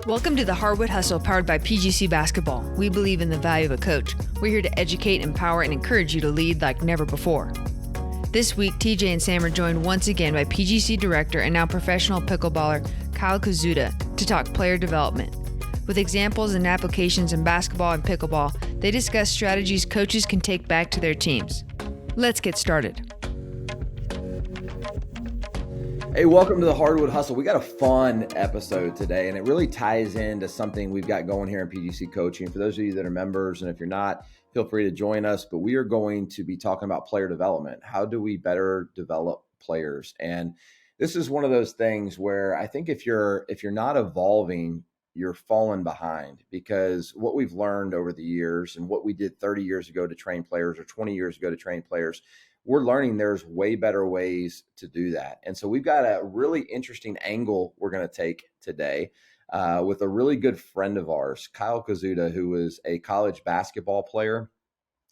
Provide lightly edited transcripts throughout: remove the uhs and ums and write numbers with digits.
Welcome to the Hardwood Hustle powered by PGC Basketball. We believe in the value of a coach. We're here to educate, empower, and encourage you to lead like never before. This week, TJ and Sam are joined once again by PGC Director and now professional pickleballer Koszuta to talk player development. With examples and applications in basketball and pickleball, they discuss strategies coaches can take back to their teams. Let's get started. Hey, welcome to the Hardwood Hustle. We got a fun episode today, and it really ties into something we've got going here in PGC Coaching. For those of you that are members, and if you're not, feel free to join us. But we are going to be talking about player development. How do we better develop players? And this is one of those things where I think if you're not evolving, you're falling behind, because what we've learned over the years and what we did 30 years ago to train players or 20 years ago to train players, we're learning there's way better ways to do that. And so we've got a really interesting angle we're going to take today with a really good friend of ours, Koszuta, who was a college basketball player,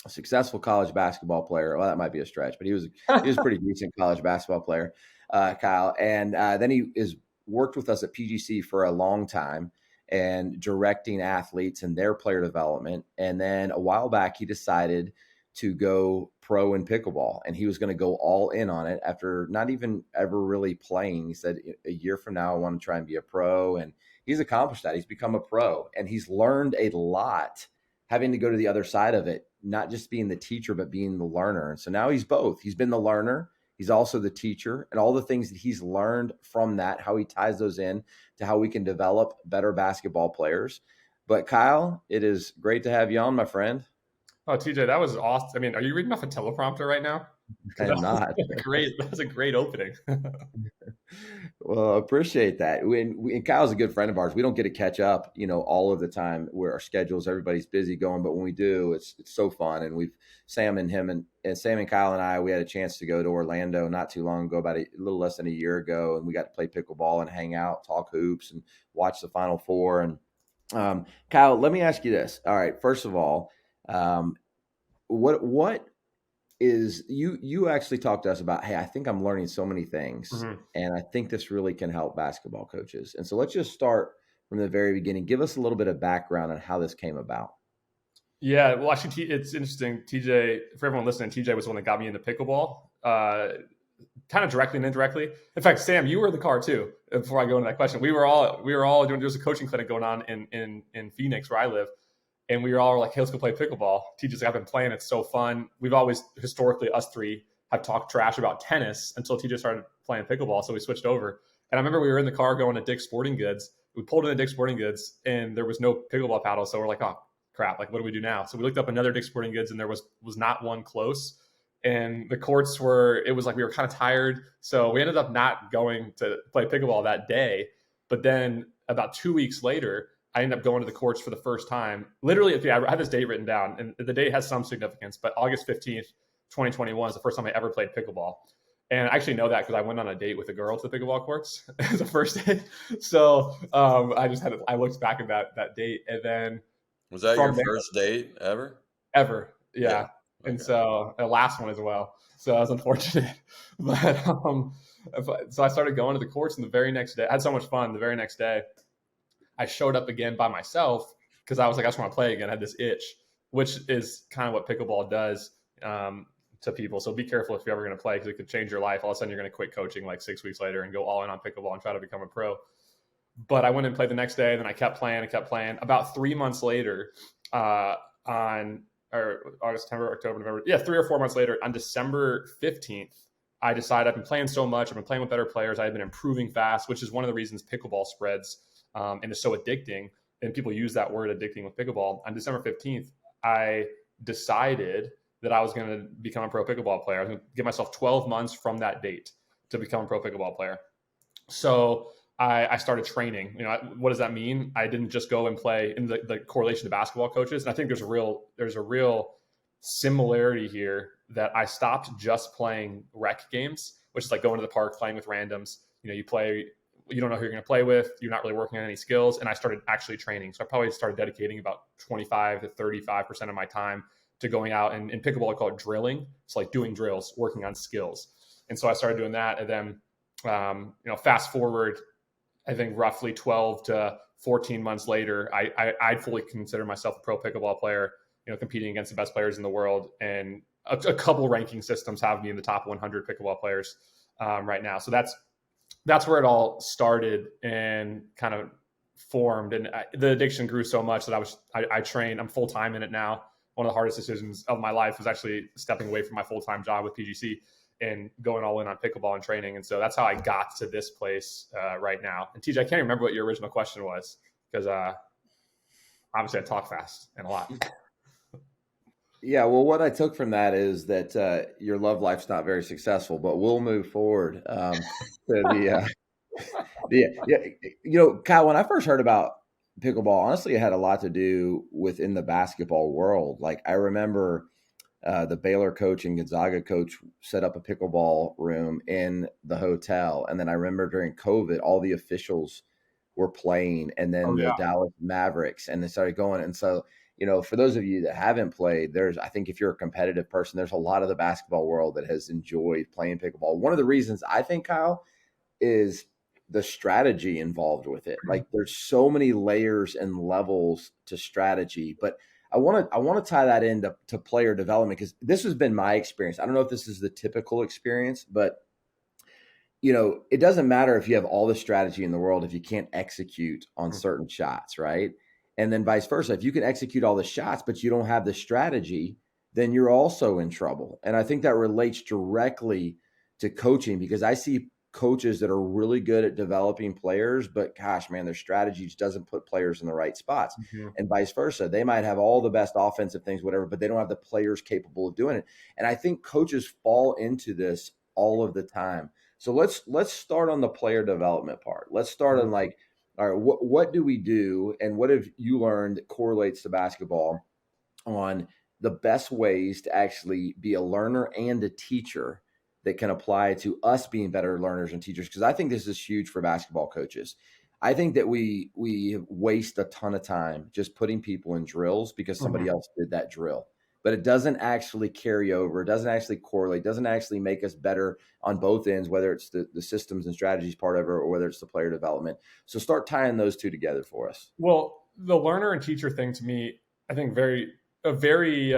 a successful college basketball player. Well, that might be a stretch, but he was a pretty decent college basketball player, Kyle. And then he is worked with us at PGC for a long time and directing athletes and their player development. And then a while back, he decided to go pro in pickleball, and he was going to go all in on it after not even ever really playing. He said, a year from now, I want to try and be a pro. And he's accomplished that. He's become a pro, and he's learned a lot having to go to the other side of it, not just being the teacher, but being the learner. And so now he's both. He's been the learner. He's also the teacher, and all the things that he's learned from that, how he ties those in to how we can develop better basketball players. But Kyle, it is great to have you on, my friend. Oh, TJ, that was awesome. I mean, are you reading off a teleprompter right now? I am not. That was a great opening. Well, I appreciate that. And Kyle's a good friend of ours. We don't get to catch up, all of the time where our schedules, everybody's busy going. But when we do, it's so fun. And Sam and Kyle and I, we had a chance to go to Orlando not too long ago, about a little less than a year ago. And we got to play pickleball and hang out, talk hoops, and watch the Final Four. And Kyle, let me ask you this. All right. First of all, what is you actually talked to us about, hey, I think I'm learning so many things, and I think this really can help basketball coaches. And so let's just start from the very beginning. Give us a little bit of background on how this came about. Yeah, well, actually, it's interesting. TJ, for everyone listening, TJ was the one that got me into pickleball, kind of directly and indirectly. In fact, Sam, you were in the car too. Before I go into that question, we were all doing. There was a coaching clinic going on in Phoenix, where I live. And we were all like, hey, let's go play pickleball. TJ's like, I've been playing. It's so fun. We've always, historically, us three have talked trash about tennis until TJ started playing pickleball. So we switched over. And I remember we were in the car going to Dick's Sporting Goods. We pulled into Dick's Sporting Goods, and there was no pickleball paddle. So we're like, oh, crap. Like, what do we do now? So we looked up another Dick's Sporting Goods, and there was not one close. And the courts we were kind of tired. So we ended up not going to play pickleball that day. But then about 2 weeks later, I ended up going to the courts for the first time. Literally, I had this date written down, and the date has some significance, but August 15th, 2021 is the first time I ever played pickleball. And I actually know that because I went on a date with a girl to the pickleball courts as a first date. So I looked back at that date, and then. Was that your first date ever? Ever, yeah. Okay. And so the last one as well. So that was unfortunate. But so I started going to the courts, and the very next day, I had so much fun. The very next day, I showed up again by myself because I was like, I just want to play again. I had this itch, which is kind of what pickleball does to people. So be careful if you're ever going to play, because it could change your life. All of a sudden, you're going to quit coaching like 6 weeks later and go all in on pickleball and try to become a pro. But I went and played the next day, and then I kept playing. About 3 months later, August, September, October, November. Yeah, 3 or 4 months later, on December 15th, I decided I've been playing so much. I've been playing with better players. I've been improving fast, which is one of the reasons pickleball spreads. And it's so addicting, and people use that word addicting with pickleball. On December 15th, I decided that I was going to become a pro pickleball player. I was going to give myself 12 months from that date to become a pro pickleball player. So I started training. What does that mean? I didn't just go and play in the correlation to basketball coaches. And I think there's a real similarity here, that I stopped just playing rec games, which is like going to the park, playing with randoms. You play. You don't know who you're going to play with. You're not really working on any skills. And I started actually training. So I probably started dedicating about 25 to 35% of my time to going out, and in pickleball, I call it drilling. It's like doing drills, working on skills. And so I started doing that. And then, fast forward, I think roughly 12 to 14 months later, I'd fully consider myself a pro pickleball player, competing against the best players in the world. And a couple ranking systems have me in the top 100 pickleball players right now. So that's where it all started and kind of formed. And the addiction grew so much that I train, I'm full-time in it now. One of the hardest decisions of my life was actually stepping away from my full-time job with PGC and going all in on pickleball and training. And so that's how I got to this place right now. And TJ, I can't remember what your original question was because obviously I talk fast and a lot. Yeah, well, what I took from that is that your love life's not very successful, but we'll move forward to Kyle, when I first heard about pickleball, honestly, it had a lot to do within the basketball world. Like I remember the Baylor coach and Gonzaga coach set up a pickleball room in the hotel. And then I remember during COVID, all the officials were playing, and then the Dallas Mavericks, and they started going. And so, for those of you that haven't played, I think if you're a competitive person, there's a lot of the basketball world that has enjoyed playing pickleball. One of the reasons I think, Kyle, is the strategy involved with it. Like there's so many layers and levels to strategy, but I want to tie that into player development, because this has been my experience. I don't know if this is the typical experience, but it doesn't matter if you have all the strategy in the world if you can't execute on certain shots, right? And then vice versa. If you can execute all the shots, but you don't have the strategy, then you're also in trouble. And I think that relates directly to coaching, because I see coaches that are really good at developing players, but gosh, man, their strategies doesn't put players in the right spots. Mm-hmm. And vice versa. They might have all the best offensive things, whatever, but they don't have the players capable of doing it. And I think coaches fall into this all of the time. So let's start on the player development part. Let's start on all right, what do we do, and what have you learned that correlates to basketball on the best ways to actually be a learner and a teacher that can apply to us being better learners and teachers? Because I think this is huge for basketball coaches. I think that we waste a ton of time just putting people in drills because somebody else did that drill. But it doesn't actually carry over. It doesn't actually correlate. It doesn't actually make us better on both ends, whether it's the systems and strategies part of it or whether it's the player development. So start tying those two together for us. Well, the learner and teacher thing, to me, I think a very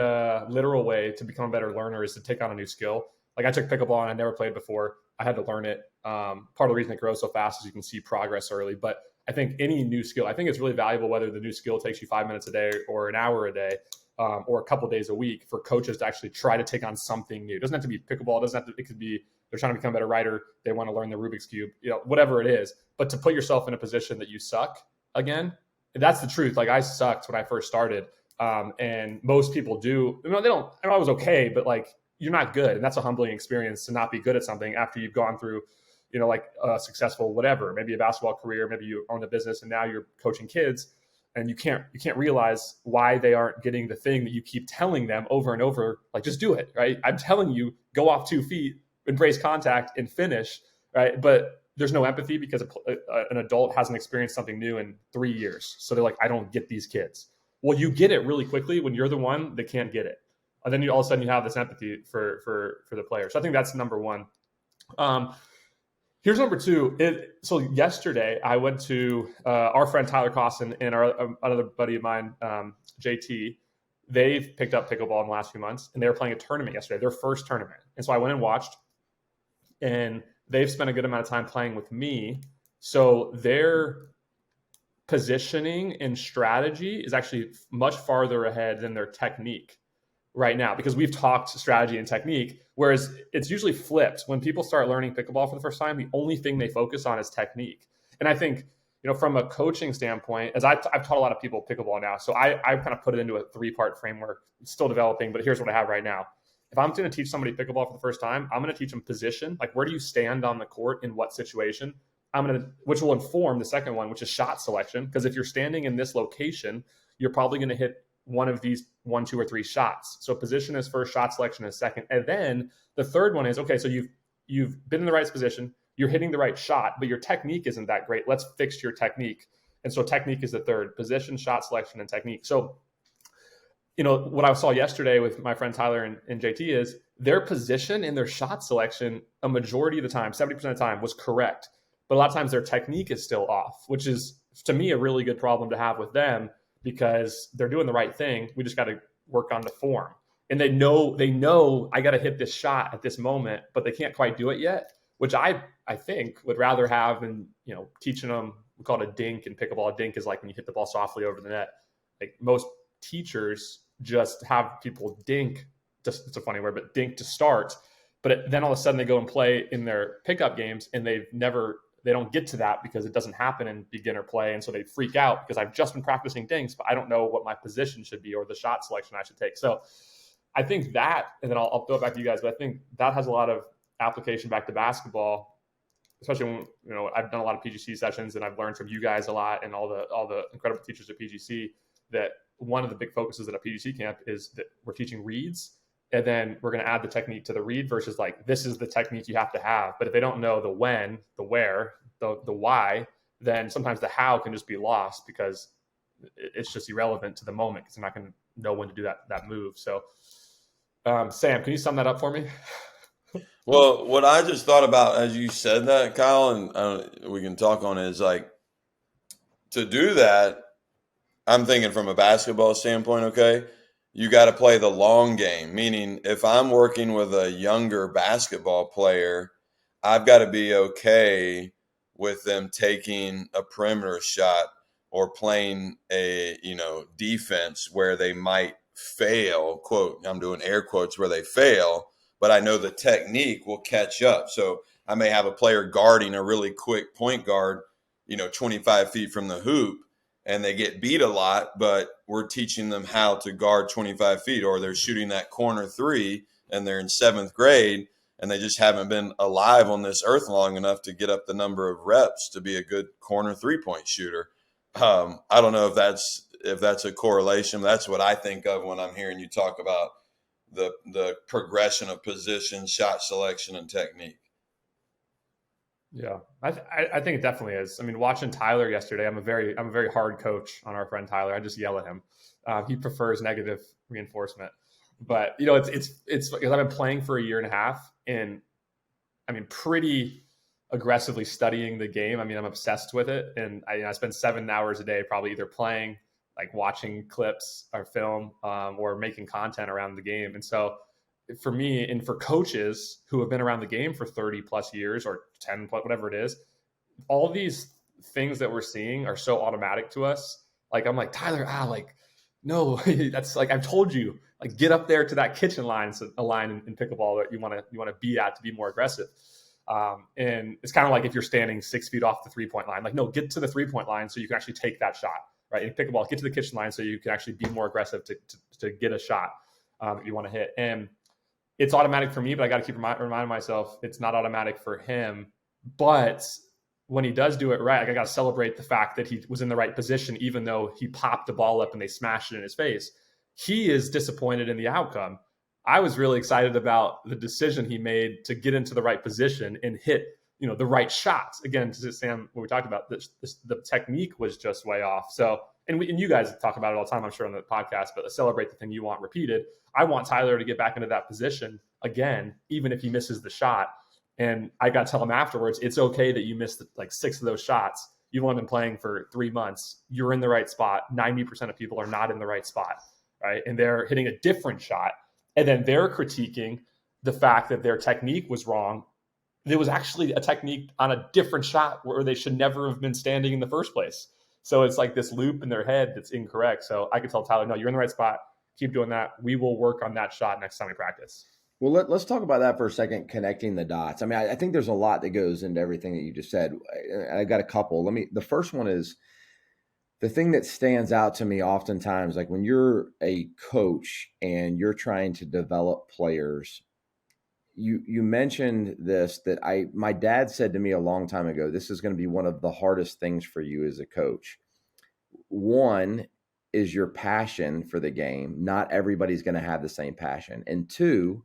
literal way to become a better learner is to take on a new skill. Like I took pickleball and I never played before. I had to learn it. Part of the reason it grows so fast is you can see progress early. But I think any new skill, I think it's really valuable whether the new skill takes you 5 minutes a day or an hour a day. Or a couple days a week, for coaches to actually try to take on something new. It doesn't have to be pickleball. It could be they're trying to become a better writer. They want to learn the Rubik's Cube, whatever it is. But to put yourself in a position that you suck again, that's the truth. Like I sucked when I first started, and most people do. They don't. I was okay, but you're not good, and that's a humbling experience to not be good at something after you've gone through, a successful whatever, maybe a basketball career, maybe you own a business, and now you're coaching kids. And you can't realize why they aren't getting the thing that you keep telling them over and over. Like, just do it, right? I'm telling you, go off 2 feet, embrace contact, and finish, right? But there's no empathy because an adult hasn't experienced something new in 3 years. So they're like, I don't get these kids. Well, you get it really quickly when you're the one that can't get it. And then all of a sudden you have this empathy for the player. So I think that's number one. Here's number two. So yesterday I went to our friend Tyler Koszuta and our another buddy of mine, JT. They've picked up pickleball in the last few months, and they were playing a tournament yesterday, their first tournament. And so I went and watched, and they've spent a good amount of time playing with me. So their positioning and strategy is actually much farther ahead than their technique right now, because we've talked strategy and technique, whereas it's usually flipped. When people start learning pickleball for the first time, the only thing they focus on is technique. And I think, from a coaching standpoint, as I've taught a lot of people pickleball now, so I kind of put it into a 3-part framework. It's still developing, but here's what I have right now. If I'm going to teach somebody pickleball for the first time, I'm going to teach them position, like where do you stand on the court in what situation? Which will inform the second one, which is shot selection. Because if you're standing in this location, you're probably going to hit one of these 1, 2, or 3 shots. So position is first, shot selection is second. And then the third one is, okay, so you've been in the right position, you're hitting the right shot, but your technique isn't that great. Let's fix your technique. And so technique is the third: position, shot selection, and technique. So, what I saw yesterday with my friend Tyler and JT is their position and their shot selection, a majority of the time, 70% of the time, was correct. But a lot of times their technique is still off, which is to me, a really good problem to have with them because they're doing the right thing. We just got to work on the form. And they know I got to hit this shot at this moment, but they can't quite do it yet, which I think would rather have and, teaching them, we call it a dink in pickleball. A dink is like when you hit the ball softly over the net. Like most teachers just have people dink, just, it's a funny word, but dink to start. But then all of a sudden they go and play in their pickup games and they don't get to that because it doesn't happen in beginner play. And so they freak out because I've just been practicing dinks, but I don't know what my position should be or the shot selection I should take. So I think that, and then I'll throw it back to you guys, but I think that has a lot of application back to basketball, especially when, I've done a lot of PGC sessions and I've learned from you guys a lot and all the incredible teachers at PGC, that one of the big focuses at a PGC camp is that we're teaching reads. And then we're going to add the technique to the read versus like, this is the technique you have to have. But if they don't know the when, the where, the why, then sometimes the how can just be lost because it's just irrelevant to the moment because they're not going to know when to do that move. So, Sam, can you sum that up for me? Well, what I just thought about as you said that, Kyle, and we can talk on it, is like, to do that, I'm thinking from a basketball standpoint, okay, you got to play the long game, meaning if I'm working with a younger basketball player, I've got to be okay with them taking a perimeter shot or playing a, defense where they might fail, quote, I'm doing air quotes, where they fail, but I know the technique will catch up. So I may have a player guarding a really quick point guard, 25 feet from the hoop, and they get beat a lot, but we're teaching them how to guard 25 feet, or they're shooting that corner three and they're in 7th grade and they just haven't been alive on this earth long enough to get up the number of reps to be a good corner 3-point shooter. I don't know if that's a correlation. That's what I think of when I'm hearing you talk about the progression of position, shot selection, and technique. Yeah, I think it definitely is. I mean, watching Tyler yesterday, I'm a very hard coach on our friend Tyler. I just yell at him. He prefers negative reinforcement, but it's because I've been playing for a year and a half, and I mean, pretty aggressively studying the game. I mean, I'm obsessed with it, and I spend 7 hours a day probably either playing, like watching clips or film, or making content around the game. And so for me and for coaches who have been around the game for 30 plus years or 10 plus, whatever it is, all these things that we're seeing are so automatic to us. Like, I'm like, Tyler, no, that's like, I've told you, like, get up there to that kitchen line, so a line in pickleball that you want to be at to be more aggressive. And it's kind of like if you're standing 6 feet off the 3-point line, like, no, get to the 3-point line so you can actually take that shot, right? In pickleball, get to the kitchen line so you can actually be more aggressive to get a shot you want to hit. And it's automatic for me, but I got to keep reminding myself it's not automatic for him. But when he does do it right, like, I got to celebrate the fact that he was in the right position, even though he popped the ball up and they smashed it in his face. He is disappointed in the outcome. I was really excited about the decision he made to get into the right position and hit, the right shots. Again, to Sam, when we talked about this, the technique was just way off. So, and you guys talk about it all the time, I'm sure, on the podcast, but celebrate the thing you want repeated. I want Tyler to get back into that position again, even if he misses the shot. And I got to tell him afterwards, it's okay that you missed like 6 of those shots. You've only been playing for 3 months. You're in the right spot. 90% of people are not in the right spot, right? And they're hitting a different shot. And then they're critiquing the fact that their technique was wrong. There was actually a technique on a different shot where they should never have been standing in the first place. So it's like this loop in their head that's incorrect. So I could tell Tyler, no, you're in the right spot. Keep doing that. We will work on that shot next time we practice. Well, let's talk about that for a second, connecting the dots. I mean, I think there's a lot that goes into everything that you just said. I got a couple. The first one is the thing that stands out to me oftentimes, like when you're a coach and you're trying to develop players, you mentioned this, that my dad said to me a long time ago, this is going to be one of the hardest things for you as a coach. One is your passion for the game. Not everybody's going to have the same passion. And 2,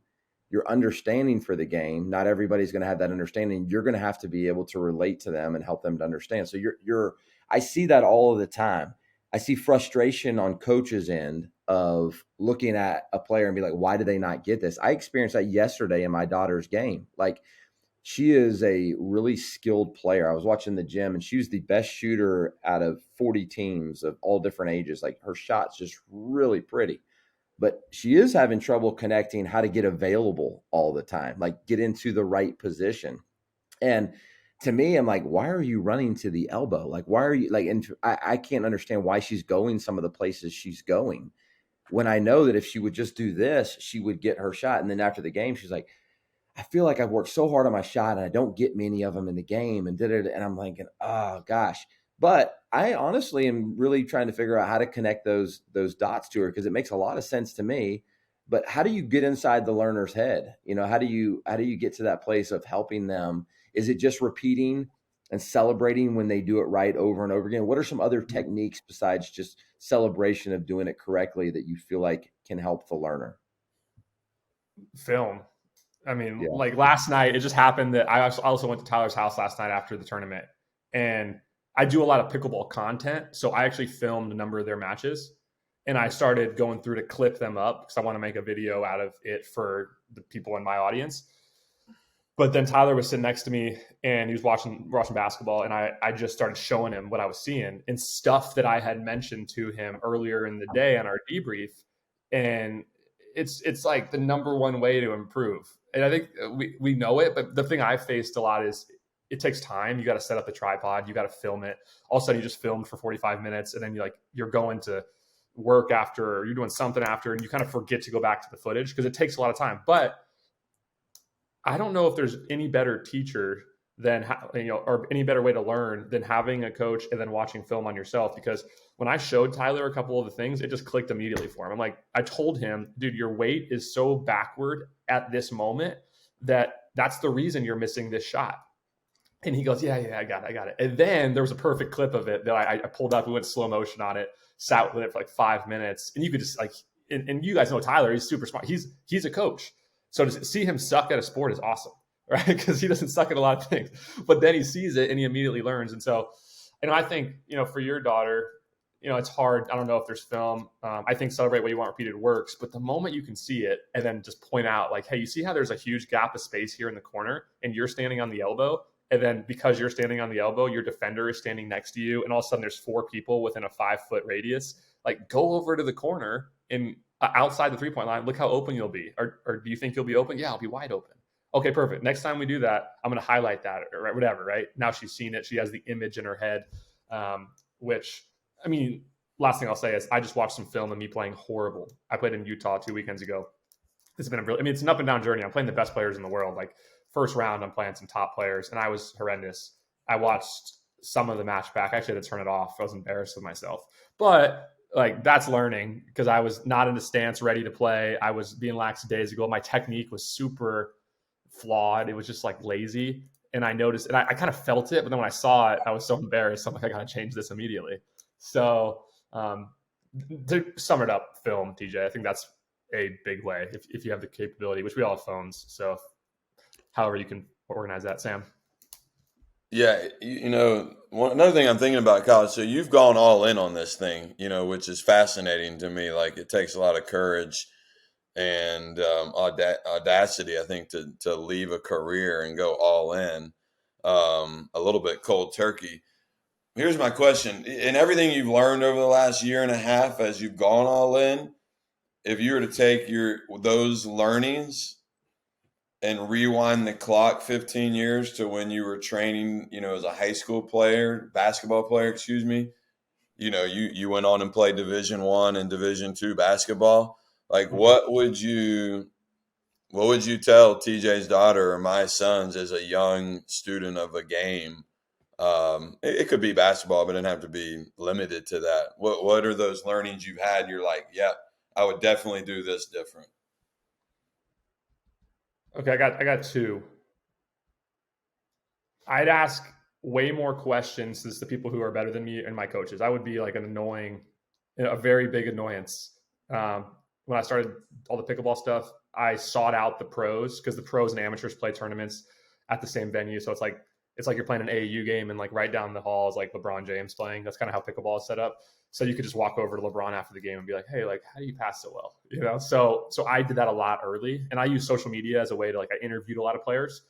your understanding for the game. Not everybody's going to have that understanding. You're going to have to be able to relate to them and help them to understand. So I see that all of the time. I see frustration on coaches' end of looking at a player and be like, why do they not get this? I experienced that yesterday in my daughter's game. Like, she is a really skilled player. I was watching the gym, and she was the best shooter out of 40 teams of all different ages. Like, her shot's just really pretty, but she is having trouble connecting how to get available all the time, like get into the right position. And to me, I'm like, why are you running to the elbow? Like, why are you like, and I can't understand why she's going some of the places she's going, when I know that if she would just do this, she would get her shot. And then after the game, she's like, I feel like I've worked so hard on my shot and I don't get many of them in the game, and did it. And I'm thinking, oh gosh. But I honestly am really trying to figure out how to connect those dots to her, because it makes a lot of sense to me. But how do you get inside the learner's head? You know, how do you get to that place of helping them? Is it just repeating and celebrating when they do it right over and over again? What are some other techniques besides just celebration of doing it correctly that you feel like can help the learner? Film. I mean, Yeah. like last night, it just happened that I also went to Tyler's house last night after the tournament, and I do a lot of pickleball content. So I actually filmed a number of their matches, and I started going through to clip them up because I want to make a video out of it for the people in my audience. But then Tyler was sitting next to me, and he was watching basketball, and I just started showing him what I was seeing and stuff that I had mentioned to him earlier in the day on our debrief. And it's like the number one way to improve. And I think we know it, but the thing I've faced a lot is it takes time. You got to set up the tripod, you got to film it. All of a sudden you just filmed for 45 minutes, and then you're going to work after, or you're doing something after, and you kind of forget to go back to the footage because it takes a lot of time. But I don't know if there's any better teacher than, or any better way to learn than having a coach and then watching film on yourself. Because when I showed Tyler a couple of the things, it just clicked immediately for him. I'm like, I told him, dude, your weight is so backward at this moment that's the reason you're missing this shot. And he goes, yeah, I got it. And then there was a perfect clip of it that I pulled up. We went slow motion on it, sat with it for like 5 minutes. And you could just and you guys know Tyler, he's super smart. He's a coach. So to see him suck at a sport is awesome, right? Because he doesn't suck at a lot of things, but then he sees it and he immediately learns. And so, I think, for your daughter, it's hard. I don't know if there's film. I think celebrate what you want repeated works, but the moment you can see it and then just point out like, hey, you see how there's a huge gap of space here in the corner and you're standing on the elbow. And then because you're standing on the elbow, your defender is standing next to you. And all of a sudden there's 4 people within a 5-foot radius. Like, go over to the corner and outside the 3-point line, look how open you'll be. Or do you think you'll be open? Yeah, I'll be wide open. Okay, perfect. Next time we do that, I'm going to highlight that or whatever, right? Now she's seen it. She has the image in her head, which, last thing I'll say is I just watched some film of me playing horrible. I played in Utah 2 weekends ago. It's been it's an up and down journey. I'm playing the best players in the world. Like, first round, I'm playing some top players, and I was horrendous. I watched some of the match back. I actually had to turn it off. I was embarrassed with myself. But that's learning, because I was not in the stance ready to play. I was being lackadaisical. My technique was super flawed. It was just lazy. And I noticed, and I kind of felt it, but then when I saw it, I was so embarrassed. I'm like, I got to change this immediately. So to sum it up, film, TJ, I think that's a big way if you have the capability, which we all have phones. So however you can organize that, Sam. Yeah, another thing I'm thinking about, Kyle, so you've gone all in on this thing, which is fascinating to me. Like, it takes a lot of courage and audacity, I think, to leave a career and go all in, a little bit cold turkey. Here's my question. In everything you've learned over the last year and a half as you've gone all in, if you were to take those learnings and rewind the clock 15 years to when you were training, as a high school player, basketball player, you went on and played Division I and Division II basketball. Like, what would you tell TJ's daughter or my sons as a young student of a game? It could be basketball, but it didn't have to be limited to that. What are those learnings you've had? You're like, yeah, I would definitely do this different. Okay, I got 2. I'd ask way more questions to the people who are better than me and my coaches. I would be like a very big annoyance. When I started all the pickleball stuff, I sought out the pros, because the pros and amateurs play tournaments at the same venue. So it's like you're playing an AAU game, and right down the hall is LeBron James playing. That's kind of how pickleball is set up. So you could just walk over to LeBron after the game and be like, hey, how do you pass so well? So I did that a lot early, and I use social media as a way to I interviewed a lot of players.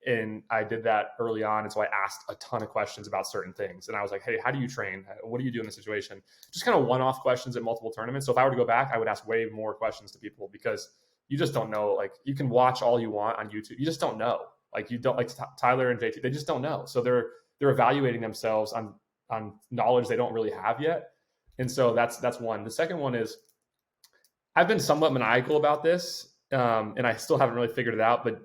And I did that early on. And so I asked a ton of questions about certain things. And I was like, hey, how do you train? What do you do in this situation? Just kind of one-off questions at multiple tournaments. So if I were to go back, I would ask way more questions to people, because you just don't know. Like, you can watch all you want on YouTube. You just don't know. Like, you don't, like Tyler and JT, they just don't know. So they're evaluating themselves on knowledge they don't really have yet. And so that's one. The second one is, I've been somewhat maniacal about this, and I still haven't really figured it out, but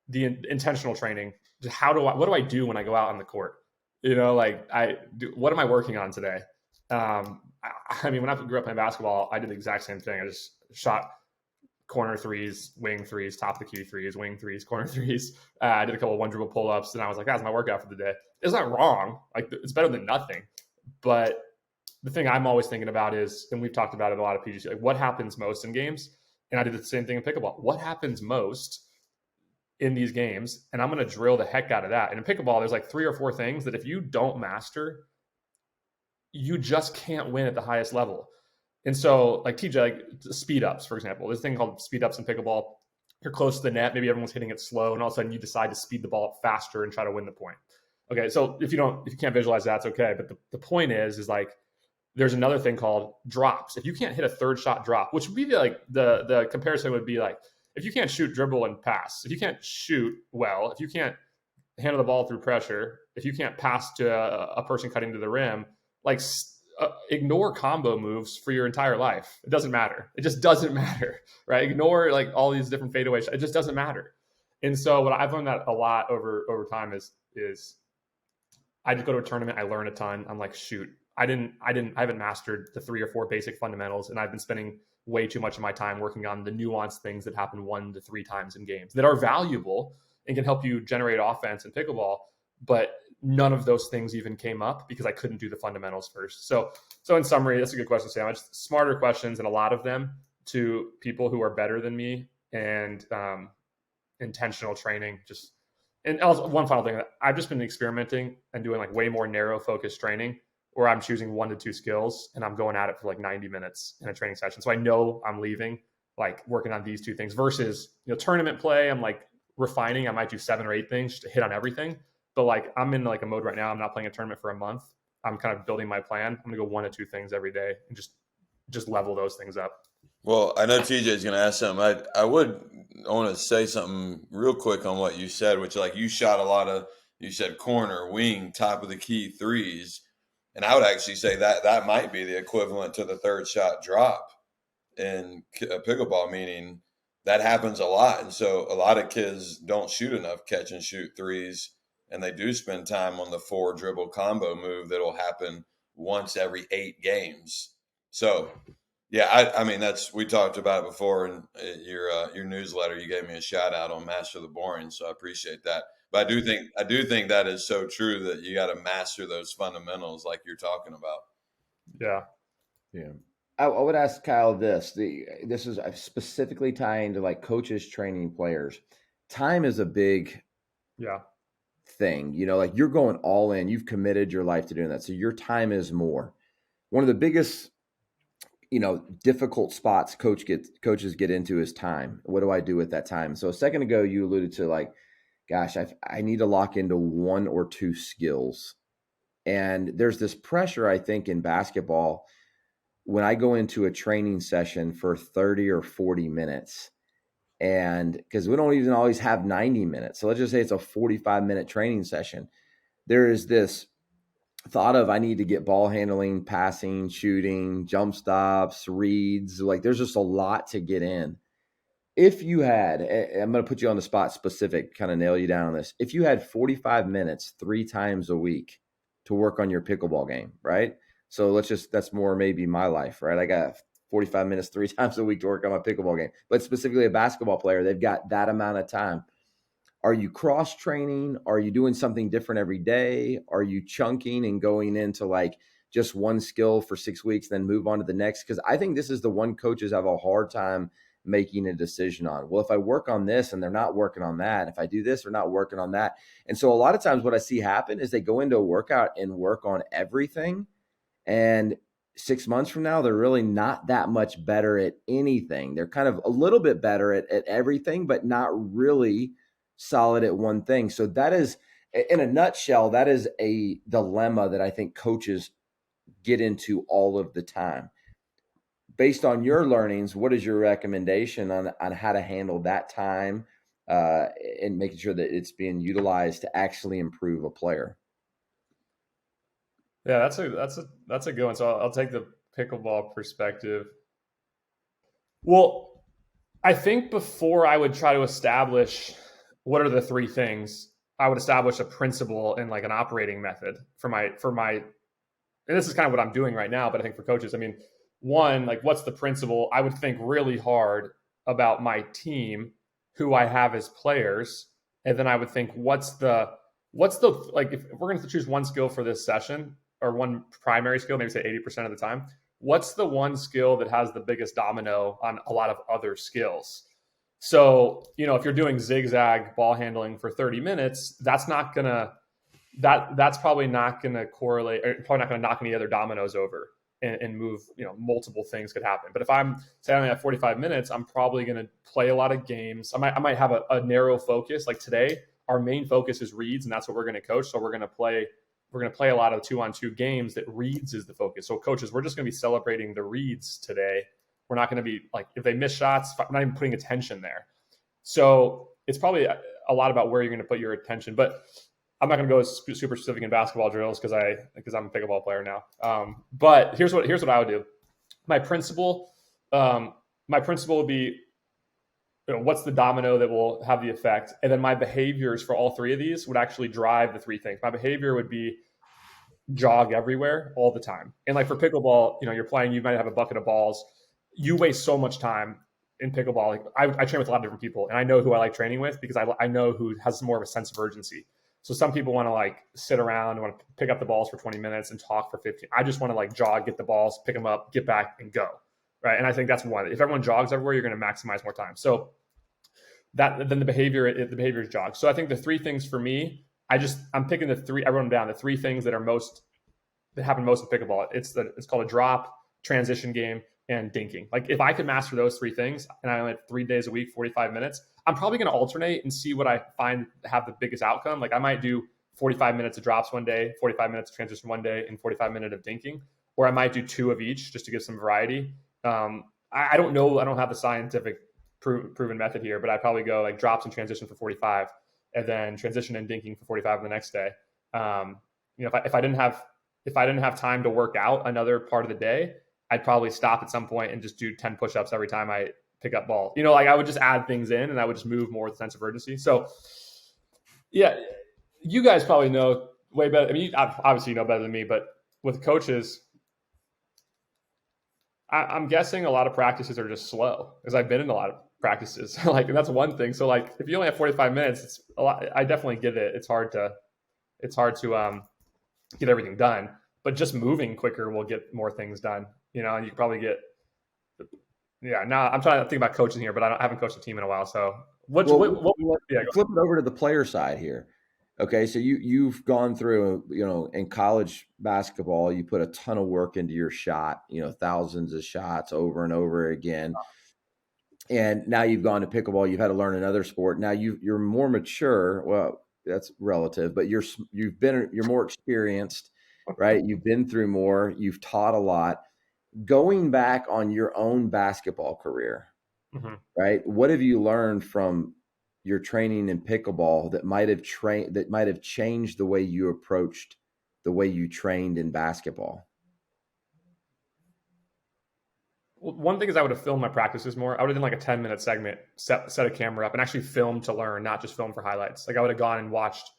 the intentional training, just what do I do when I go out on the court? Like, what am I working on today? I mean, when I grew up playing basketball, I did the exact same thing. I just shot corner threes, wing threes, top of the key threes, wing threes, corner threes. I did a couple of one dribble pull-ups, and I was like, that's my workout for the day. It's not wrong. Like, it's better than nothing. But the thing I'm always thinking about is, and we've talked about it a lot of PGC, like, what happens most in games? And I did the same thing in pickleball. What happens most in these games? And I'm going to drill the heck out of that. And in pickleball, there's like 3 or 4 things that if you don't master, you just can't win at the highest level. And so, like, TJ, like speed ups, for example, this thing called speed ups in pickleball. You're close to the net, maybe everyone's hitting it slow, and all of a sudden you decide to speed the ball up faster and try to win the point. Okay, so if you can't visualize that, it's okay. But the point is like, there's another thing called drops. If you can't hit a third shot drop, which would be like the comparison would be like, if you can't shoot, dribble, and pass, if you can't shoot well, if you can't handle the ball through pressure, if you can't pass to a person cutting to the rim, like, ignore combo moves for your entire life. It doesn't matter. It just doesn't matter, right? Ignore like all these different fadeaways. It just doesn't matter. And so what I've learned that a lot over time is I just go to a tournament, I learn a ton. I'm like, shoot, I haven't mastered the 3 or 4 basic fundamentals, and I've been spending way too much of my time working on the nuanced things that happen 1 to 3 times in games that are valuable and can help you generate offense in pickleball. But none of those things even came up because I couldn't do the fundamentals first. So in summary, that's a good question, Sam. It's smarter questions, and a lot of them to people who are better than me, and intentional training. And also, one final thing, I've just been experimenting and doing like way more narrow focused training, where I'm choosing 1 to 2 skills and I'm going at it for like 90 minutes in a training session. So I know I'm leaving like working on these 2 things versus, tournament play. I'm like refining. I might do 7 or 8 things to hit on everything. But like, I'm in like a mode right now. I'm not playing a tournament for a month. I'm kind of building my plan. I'm going to go 1 to 2 things every day and just level those things up. Well, I know TJ is going to ask something. I want to say something real quick on what you said, which, like, you shot a lot of, you said corner, wing, top of the key threes. And I would actually say that might be the equivalent to the third shot drop in pickleball, meaning that happens a lot. And so a lot of kids don't shoot enough catch and shoot threes, and they do spend time on the 4 dribble combo move that'll happen once every 8 games. So, yeah, I mean, we talked about it before in your newsletter. You gave me a shout out on Master the Boring, so I appreciate that. But I do think that is so true, that you got to master those fundamentals like you're talking about. Yeah. I would ask Kyle this. This is specifically tying to like coaches training players. Time is a big thing. Like, you're going all in. You've committed your life to doing that. So your time is more. One of the biggest, difficult spots coaches get into is time. What do I do with that time? So a second ago, you alluded to like, gosh, I need to lock into 1 or 2 skills. And there's this pressure, I think, in basketball when I go into a training session for 30 or 40 minutes. And because we don't even always have 90 minutes. So let's just say it's a 45-minute training session. There is this thought of, I need to get ball handling, passing, shooting, jump stops, reads. Like, there's just a lot to get in. If you had, I'm going to put you on the spot specific, kind of nail you down on this. If you had 45 minutes 3 times a week to work on your pickleball game, right? So that's more maybe my life, right? I got 45 minutes 3 times a week to work on my pickleball game. But specifically a basketball player, they've got that amount of time. Are you cross training? Are you doing something different every day? Are you chunking and going into like just one skill for 6 weeks, then move on to the next? Because I think this is the one coaches have a hard time making a decision on. Well, if I work on this and they're not working on that, if I do this, they're not working on that. And so a lot of times what I see happen is they go into a workout and work on everything. And 6 months from now, they're really not that much better at anything. They're kind of a little bit better at everything, but not really solid at one thing. So that is, in a nutshell, that is a dilemma that I think coaches get into all of the time. Based on your learnings, what is your recommendation on how to handle that time and making sure that it's being utilized to actually improve a player? Yeah, that's a good one. So I'll take the pickleball perspective. Well, I think before I would try to establish what are the three things, I would establish a principle and like an operating method for my, and this is kind of what I'm doing right now, but I think for coaches, I mean, one, like what's the principle? I would think really hard about my team, who I have as players. And then I would think, what's the, like, if we're going to choose one skill for this session or one primary skill, maybe say 80% of the time, what's the one skill that has the biggest domino on a lot of other skills? So, if you're doing zigzag ball handling for 30 minutes, that's probably not going to correlate, or probably not going to knock any other dominoes over and move, multiple things could happen. But if I'm say I only have 45 minutes, I'm probably going to play a lot of games. I might have a narrow focus. Like today, our main focus is reads, and that's what we're going to coach. So we're going to play a lot of 2-on-2 games that reads is the focus. So coaches, we're just going to be celebrating the reads today. We're not going to be like, if they miss shots, I'm not even putting attention there. So it's probably a lot about where you're going to put your attention, but I'm not going to go super specific in basketball drills because I'm a pickleball player now. But here's what I would do. My principle would be, what's the domino that will have the effect? And then my behaviors for all three of these would actually drive the three things. My behavior would be jog everywhere all the time. And like for pickleball, you're playing, you might have a bucket of balls. You waste so much time in pickleball. Like I train with a lot of different people, and I know who I like training with because I know who has more of a sense of urgency. So some people want to like sit around and want to pick up the balls for 20 minutes and talk for 15. I just want to like jog, get the balls, pick them up, get back and go. Right. And I think that's one. If everyone jogs everywhere, you're going to maximize more time. So then the behavior is jog. So I think the three things for me, I'm picking the three, I wrote them down, the three things that happen most in pickleball. It's called a drop, transition game, and dinking. Like if I could master those three things and I only have 3 days a week, 45 minutes, I'm probably going to alternate and see what I find have the biggest outcome. Like I might do 45 minutes of drops one day, 45 minutes of transition one day, and 45 minutes of dinking, or I might do 2 of each just to give some variety. I don't know. I don't have the scientific proven method here, but I'd probably go like drops and transition for 45 and then transition and dinking for 45 the next day. If I didn't have time to work out another part of the day, I'd probably stop at some point and just do 10 push-ups every time I pick up ball. Like I would just add things in and I would just move more with a sense of urgency. So yeah, you guys probably know way better. I mean, obviously you know better than me, but with coaches, I'm guessing a lot of practices are just slow because I've been in a lot of practices. And that's one thing. So like, if you only have 45 minutes, it's a lot. I definitely get it. It's hard to get everything done, but just moving quicker will get more things done, and you can probably get, now I'm trying to think about coaching here, but I haven't coached a team in a while. So flip it over to the player side here. Okay. So you've gone through, in college basketball, you put a ton of work into your shot, thousands of shots over and over again. And now you've gone to pickleball, you've had to learn another sport. Now you're more mature. Well, that's relative, but you're more experienced, right? You've been through more, you've taught a lot. Going back on your own basketball career, right? What have you learned from your training in pickleball that might have changed the way you approached the way you trained in basketball? Well, one thing is I would have filmed my practices more. I would have done like a 10-minute segment, set a camera up and actually film to learn, not just film for highlights. Like I would have gone and watched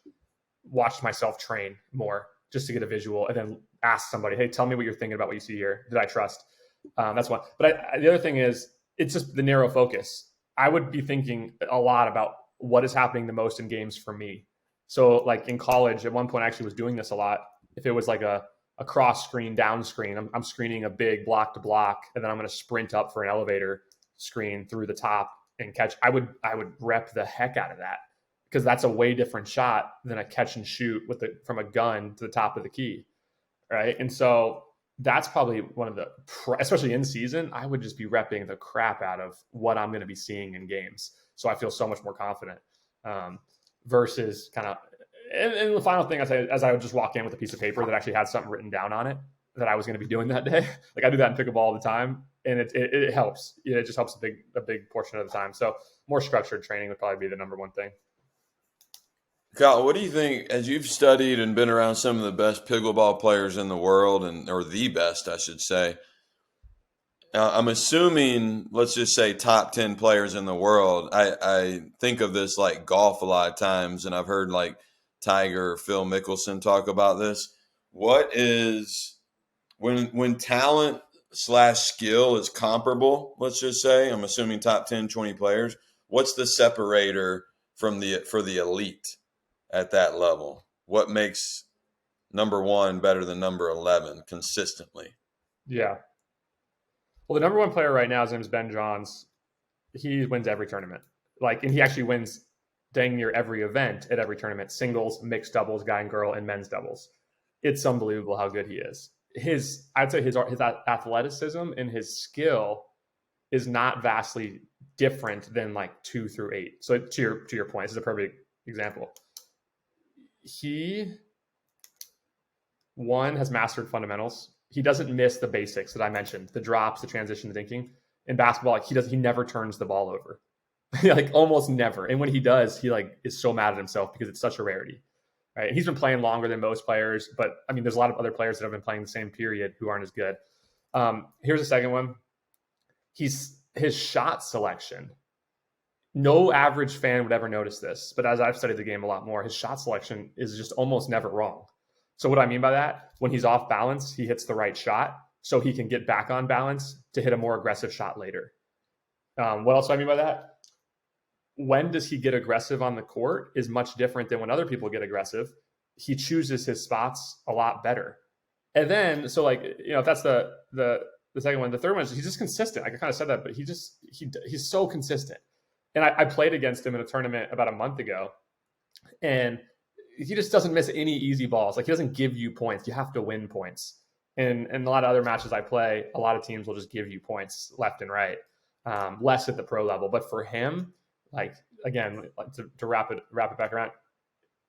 myself train more just to get a visual and then ask somebody, hey, tell me what you're thinking about what you see here. Did I trust? That's one. But the other thing is it's just the narrow focus. I would be thinking a lot about what is happening the most in games for me. So like in college, at one point I actually was doing this a lot. If it was like a cross screen, down screen, I'm screening a big block to block, and then I'm going to sprint up for an elevator screen through the top and catch. I would rep the heck out of that because that's a way different shot than a catch and shoot from a gun to the top of the key. Right. And so that's probably one of the, especially in season, I would just be repping the crap out of what I'm going to be seeing in games. So I feel so much more confident. versus kind of, and the final thing I say, as I would just walk in with a piece of paper that actually had something written down on it that I was going to be doing that day. Like I do that in pickleball all the time, and it helps. It just helps a big portion of the time. So more structured training would probably be the number one thing. Kyle, what do you think, as you've studied and been around some of the best pickleball players in the world, or the best, I should say, I'm assuming, let's just say top 10 players in the world. I think of this like golf a lot of times, and I've heard like Tiger, Phil Mickelson talk about this. What is, when talent / skill is comparable, let's just say, I'm assuming top 10, 20 players, what's the separator for the elite at that level? What makes number 1 better than number 11 consistently? Yeah. Well, the number 1 player right now, his name is Ben Johns. He wins every tournament. And he actually wins dang near every event at every tournament: singles, mixed doubles, guy and girl, and men's doubles. It's unbelievable how good he is. I'd say his athleticism and his skill is not vastly different than like 2 through 8. So to your point, this is a perfect example. He, one, has mastered fundamentals. He doesn't miss the basics that I mentioned, the drops, the transition, the dinking. In basketball, he never turns the ball over. Almost never. And when he does, he is so mad at himself because it's such a rarity. Right? And he's been playing longer than most players, but I mean, there's a lot of other players that have been playing the same period who aren't as good. Here's a second one. His shot selection. No average fan would ever notice this, but as I've studied the game a lot more, his shot selection is just almost never wrong. So what I mean by that, when he's off balance, he hits the right shot so he can get back on balance to hit a more aggressive shot later. What else do I mean by that? When does he get aggressive on the court is much different than when other people get aggressive. He chooses his spots a lot better. And then, so if that's the second one, the third one is he's just consistent. I kind of said that, but he's so consistent. And I played against him in a tournament about a month ago, and he just doesn't miss any easy balls. He doesn't give you points. You have to win points. And a lot of other matches I play, a lot of teams will just give you points left and right, less at the pro level. But for him, again, to wrap it back around,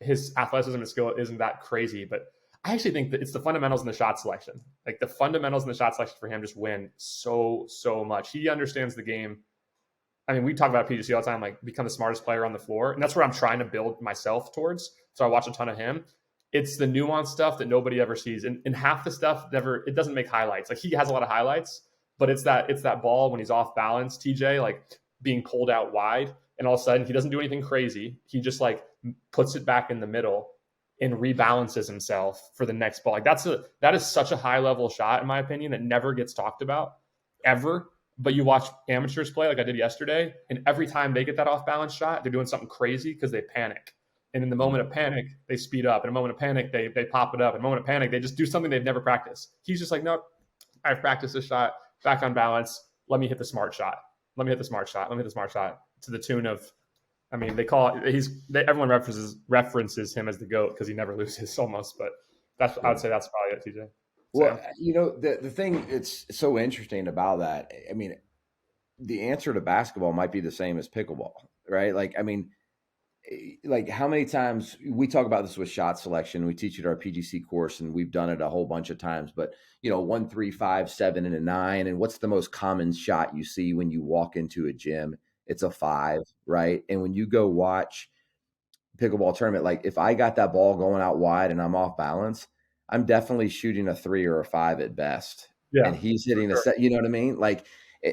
his athleticism and skill isn't that crazy, but I actually think that it's the fundamentals and the shot selection. The fundamentals and the shot selection for him just win so much. He understands the game. I mean, we talk about PGC all the time, become the smartest player on the floor. And that's where I'm trying to build myself towards. So I watch a ton of him. It's the nuanced stuff that nobody ever sees. And half the stuff it doesn't make highlights. He has a lot of highlights, but it's that ball when he's off balance, TJ, being pulled out wide. And all of a sudden he doesn't do anything crazy. He just puts it back in the middle and rebalances himself for the next ball. That is such a high level shot, in my opinion, that never gets talked about ever. But you watch amateurs play like I did yesterday, and every time they get that off balance shot, they're doing something crazy because they panic. And in the moment of panic, they speed up. In a moment of panic, they pop it up. In a moment of panic, they just do something they've never practiced. He's just nope, I've practiced this shot, back on balance. Let me hit the smart shot. Let me hit the smart shot. Let me hit the smart shot, to the tune of, I mean, everyone references him as the GOAT because he never loses almost. But I would say that's probably it, TJ. Well, the thing it's so interesting about that, I mean, the answer to basketball might be the same as pickleball, right? How many times we talk about this with shot selection, we teach it our PGC course, and we've done it a whole bunch of times, but 1, 3, 5, 7, and a 9. And what's the most common shot you see when you walk into a gym? It's a 5, right? And when you go watch pickleball tournament, if I got that ball going out wide and I'm off balance, I'm definitely shooting a 3 or a 5 at best. Yeah, and he's hitting a set, you know what I mean?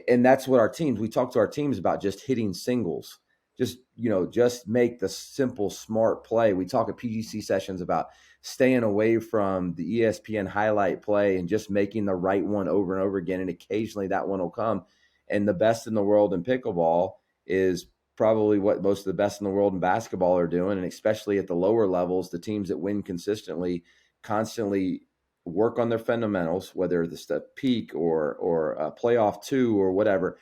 And that's what we talk to our teams about, just hitting singles. Just make the simple, smart play. We talk at PGC sessions about staying away from the ESPN highlight play and just making the right one over and over again. And occasionally that one will come. And the best in the world in pickleball is probably what most of the best in the world in basketball are doing. And especially at the lower levels, the teams that win consistently constantly work on their fundamentals, whether it's the peak or a playoff 2 or whatever.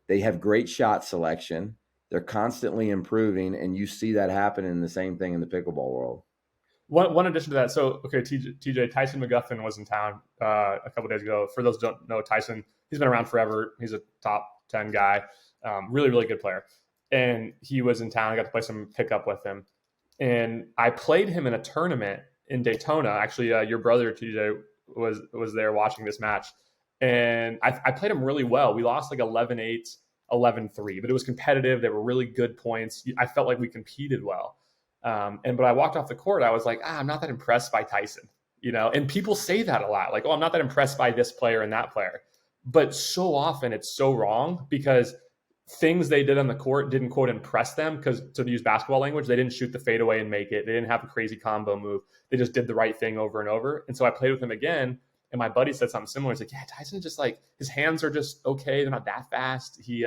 They have great shot selection. They're constantly improving, and you see that happen in the same thing in the pickleball world. One addition to that, so okay, TJ, Tyson McGuffin was in town a couple of days ago. For those who don't know Tyson, he's been around forever. He's a top 10 guy, really, really good player. and he was in town. I got to play some pickup with him, and I played him in a tournament in Daytona. Actually, your brother TJ was there watching this match, and I played him really well. We lost like 11-8, 11-3, but it was competitive. They were really good points. I felt like we competed well. But I walked off the court. I was like, I'm not that impressed by Tyson, and people say that a lot. Like, I'm not that impressed by this player and that player. But so often it's so wrong, because things they did on the court didn't, quote, impress them, because, to use basketball language, they didn't shoot the fadeaway and make it. They didn't have a crazy combo move. They just did the right thing over and over. And so I played with him again, and my buddy said something similar. He's like, yeah, Tyson just, like, his hands are just okay. They're not that fast. He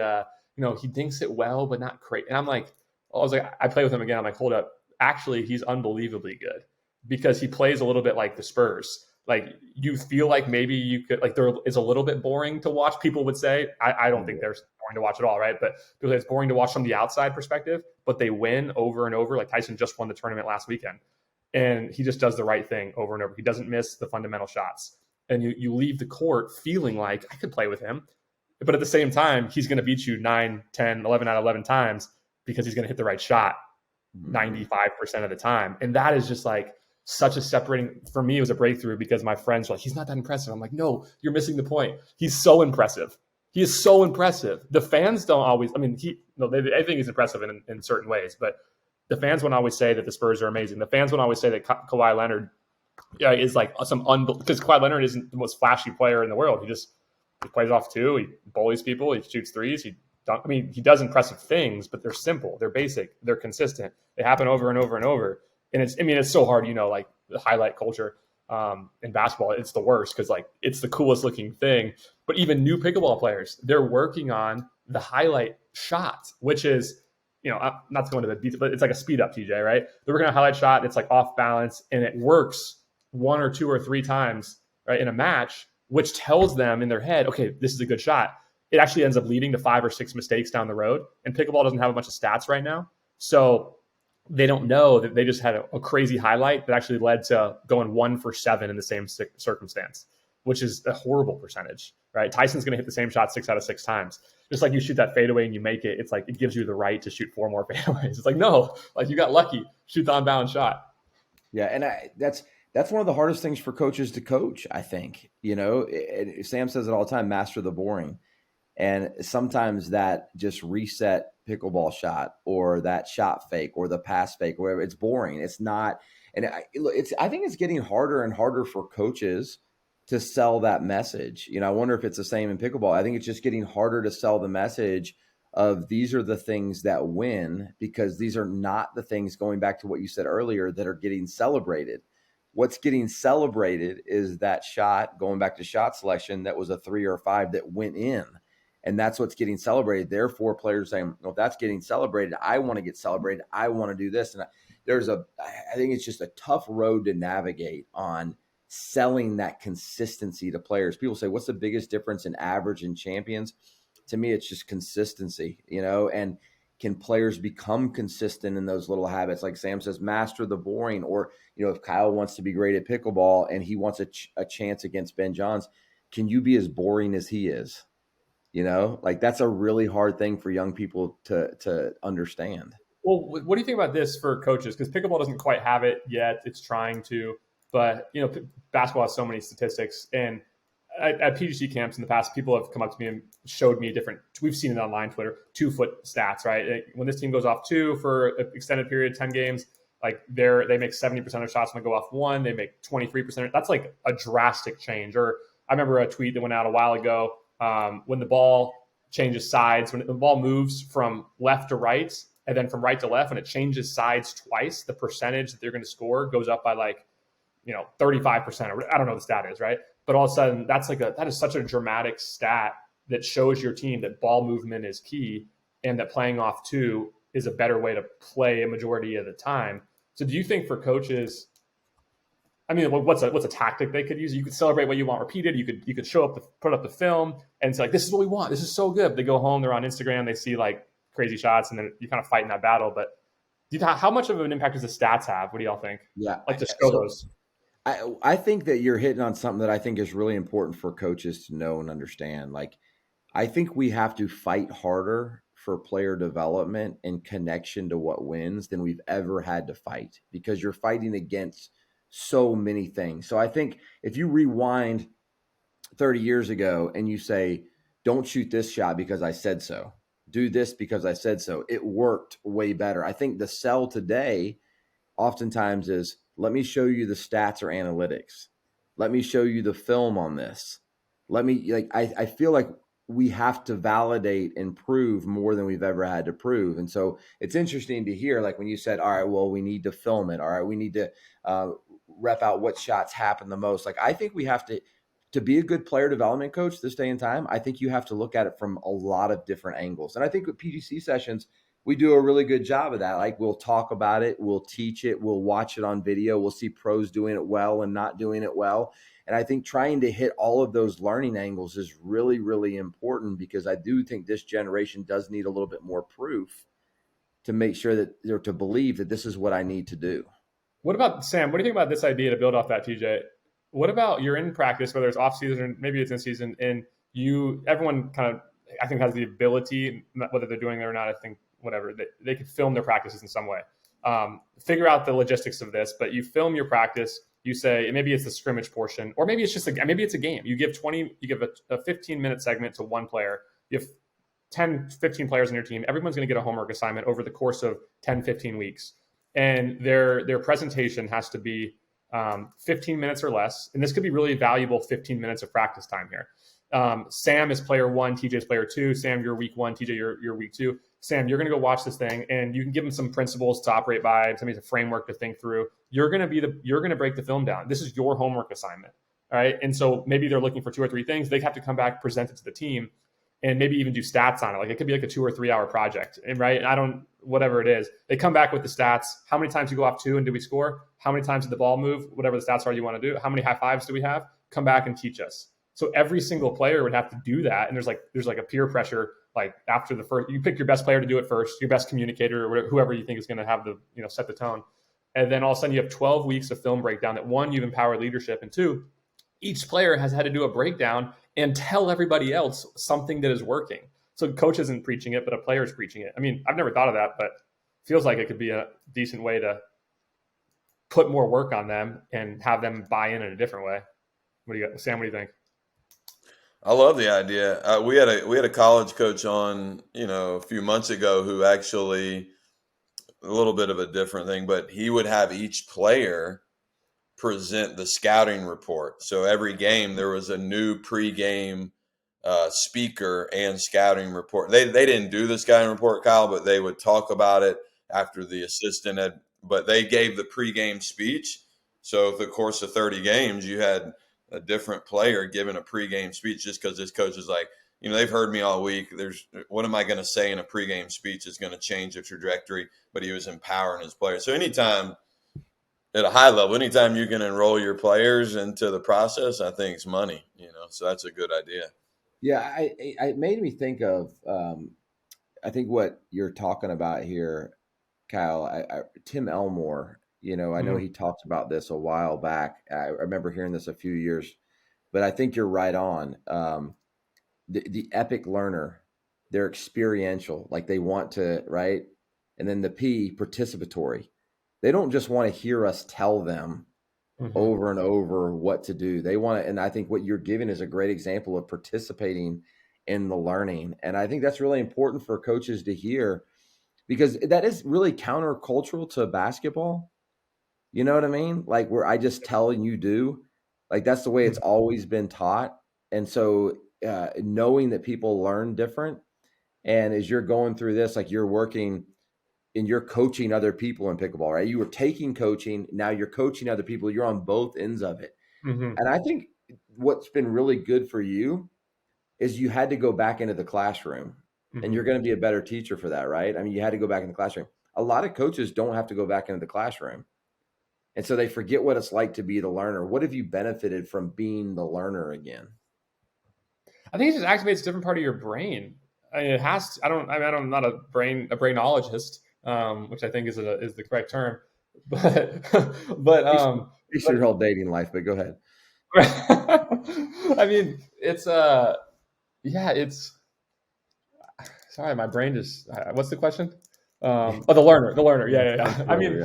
dinks it well, but not great. And I played with him again. I'm like, hold up. Actually, he's unbelievably good, because he plays a little bit like the Spurs. Like, you feel like maybe you could, like, there is a little bit boring to watch, people would say. I don't think they're boring to watch at all, right? But people say it's boring to watch from the outside perspective, but they win over and over. Like, Tyson just won the tournament last weekend, and he just does the right thing over and over. He doesn't miss the fundamental shots. And you leave the court feeling like, I could play with him. But at the same time, he's going to beat you 9, 10, 11 out of 11 times, because he's going to hit the right shot 95% of the time. And that is just like such a separating, for me, it was a breakthrough, because my friends were like, he's not that impressive. I'm like, no, you're missing the point. He's so impressive. He is so impressive. The fans don't always, I think he's impressive in certain ways, but the fans won't always say that the Spurs are amazing. The fans won't always say that Kawhi Leonard is like because Kawhi Leonard isn't the most flashy player in the world. He plays off two, he bullies people, he shoots threes, he does impressive things, but they're simple, they're basic, they're consistent. They happen over and over and over. And it's so hard, like the highlight culture in basketball, it's the worst, because like it's the coolest looking thing. But even new pickleball players, they're working on the highlight shot, which is, not to go into the details, but it's like a speed up, TJ, right? They're working on a highlight shot. It's like off balance, and it works 1 or 2 or 3 times, right, in a match, which tells them in their head, okay, this is a good shot. It actually ends up leading to 5 or 6 mistakes down the road. And pickleball doesn't have a bunch of stats right now. So they don't know that they just had a crazy highlight that actually led to going 1 for 7 in the same circumstance, which is a horrible percentage, right? Tyson's going to hit the same shot 6 out of 6 times. Just like you shoot that fadeaway and you make it, it's like it gives you the right to shoot 4 more fadeaways. It's like, no, like you got lucky, shoot the on-balance shot. Yeah, and that's one of the hardest things for coaches to coach, I think. Sam says it all the time, master the boring. And sometimes that just reset pickleball shot, or that shot fake, or the pass fake, or whatever, it's boring. It's not. And I think it's getting harder and harder for coaches to sell that message. I wonder if it's the same in pickleball. I think it's just getting harder to sell the message of these are the things that win, because these are not the things, going back to what you said earlier, that are getting celebrated. What's getting celebrated is that shot, going back to shot selection, that was a 3 or 5 that went in. And that's what's getting celebrated. Therefore, players saying, well, if that's getting celebrated, I want to get celebrated. I want to do this. And I think it's just a tough road to navigate on selling that consistency to players. People say, what's the biggest difference in average and champions? To me, it's just consistency, and can players become consistent in those little habits? Like Sam says, master the boring. Or, if Kyle wants to be great at pickleball and he wants a chance against Ben Johns, can you be as boring as he is? Like that's a really hard thing for young people to understand. Well, what do you think about this for coaches? Because pickleball doesn't quite have it yet. It's trying to, but basketball has so many statistics. And at PGC camps in the past, people have come up to me and showed me we've seen it online, Twitter, 2-foot stats, right? When this team goes off 2 for an extended period, 10 games, like they make 70% of shots when they go off 1, they make 23%. That's like a drastic change. Or I remember a tweet that went out a while ago, when the ball changes sides, when the ball moves from left to right and then from right to left, when it changes sides twice, the percentage that they're going to score goes up by 35%, or I don't know what the stat is, right? But all of a sudden that is such a dramatic stat that shows your team that ball movement is key, and that playing off 2 is a better way to play a majority of the time. So do you think for coaches, what's a tactic they could use? You could celebrate what you want repeated. You could show up, put up the film, and say, like, this is what we want. This is so good. They go home, they're on Instagram, they see like crazy shots, and then you kind of fight in that battle. But how much of an impact does the stats have? What do y'all think? Yeah, like to show those. I think that you're hitting on something that I think is really important for coaches to know and understand. Like, I think we have to fight harder for player development and connection to what wins than we've ever had to fight, because you're fighting against so many things. So I think if you rewind 30 years ago and you say, don't shoot this shot because I said so, do this because I said so, it worked way better. I think the sell today oftentimes is, let me show you the stats or analytics. Let me show you the film on this. I feel like we have to validate and prove more than we've ever had to prove. And so it's interesting to hear, like when you said, all right, well, we need to film it. All right, we need to rep out what shots happen the most. Like, I think we have to be a good player development coach this day and time. I think you have to look at it from a lot of different angles. And I think with PGC sessions, we do a really good job of that. Like, we'll talk about it, we'll teach it, we'll watch it on video, we'll see pros doing it well and not doing it well. And I think trying to hit all of those learning angles is really, really important, because I do think this generation does need a little bit more proof to make sure that, or to believe that this is what I need to do. What about, Sam, what do you think about this idea, to build off that, TJ? What about, you're in practice, whether it's off season or maybe it's in season, and everyone kind of, I think, has the ability, whether they're doing it or not, I think, whatever, they could film their practices in some way. Figure out the logistics of this, but you film your practice. You say, maybe it's the scrimmage portion, or maybe it's just maybe it's a game. You give a 15-minute segment to one player. You have 10, 15 players on your team. Everyone's going to get a homework assignment over the course of 10, 15 weeks. And their presentation has to be 15 minutes or less. And this could be really valuable 15 minutes of practice time here. Sam is player 1, TJ is player 2. Sam, you're week 1, TJ, you're week 2. Sam, you're going to go watch this thing, and you can give them some principles to operate by, some framework to think through. You're going to break the film down. This is your homework assignment. All right. And so maybe they're looking for 2 or 3 things. They have to come back, present it to the team, and maybe even do stats on it. Like, it could be like a 2 or 3 hour project. And whatever it is, they come back with the stats. How many times you go off 2 and do we score? How many times did the ball move? Whatever the stats are you want to do. How many high fives do we have? Come back and teach us. So every single player would have to do that. And there's like a peer pressure. Like, after the first, you pick your best player to do it first, your best communicator, or whoever you think is going to have the, set the tone. And then all of a sudden you have 12 weeks of film breakdown that, 1, you've empowered leadership, and 2, each player has had to do a breakdown and tell everybody else something that is working. So the coach isn't preaching it, but a player is preaching it. I mean, I've never thought of that, but it feels like it could be a decent way to put more work on them and have them buy in a different way. What do you got, Sam? What do you think? I love the idea. We had a college coach on, a few months ago, who actually, a little bit of a different thing, but he would have each player present the scouting report. So every game there was a new pregame speaker and scouting report. They didn't do the scouting report, Kyle, but they would talk about it after the assistant had. But they gave the pregame speech. So over the course of 30 games, you had a different player giving a pregame speech, just because this coach is like, they've heard me all week. What am I going to say in a pregame speech is going to change the trajectory? But he was empowering his players. So anytime, at a high level, anytime you can enroll your players into the process, I think it's money. So that's a good idea. Yeah, it made me think of, I think what you're talking about here, Kyle. Tim Elmore. I know he talked about this a while back. I remember hearing this a few years, but I think you're right on. The epic learner, they're experiential, like they want to, right? And then the P, participatory. They don't just want to hear us tell them over and over what to do. They want to, and I think what you're giving is a great example of participating in the learning. And I think that's really important for coaches to hear, because that is really countercultural to basketball. You know what I mean? Like, where I just tell and you do, like, that's the way it's always been taught. And so knowing that people learn different, and as you're going through this, like, you're working and you're coaching other people in pickleball, right? You were taking coaching. Now you're coaching other people. You're on both ends of it. And I think what's been really good for you is you had to go back into the classroom, and you're going to be a better teacher for that, right? I mean, you had to go back in the classroom. A lot of coaches don't have to go back into the classroom. And so they forget what it's like to be the learner. What have you benefited from being the learner again? I think it just activates a different part of your brain. I mean, it has to, I'm not a brainologist, which I think is the correct term, but it's your whole dating life, but go ahead. I mean, it's Sorry, my brain just. What's the question? The learner. Yeah. I mean,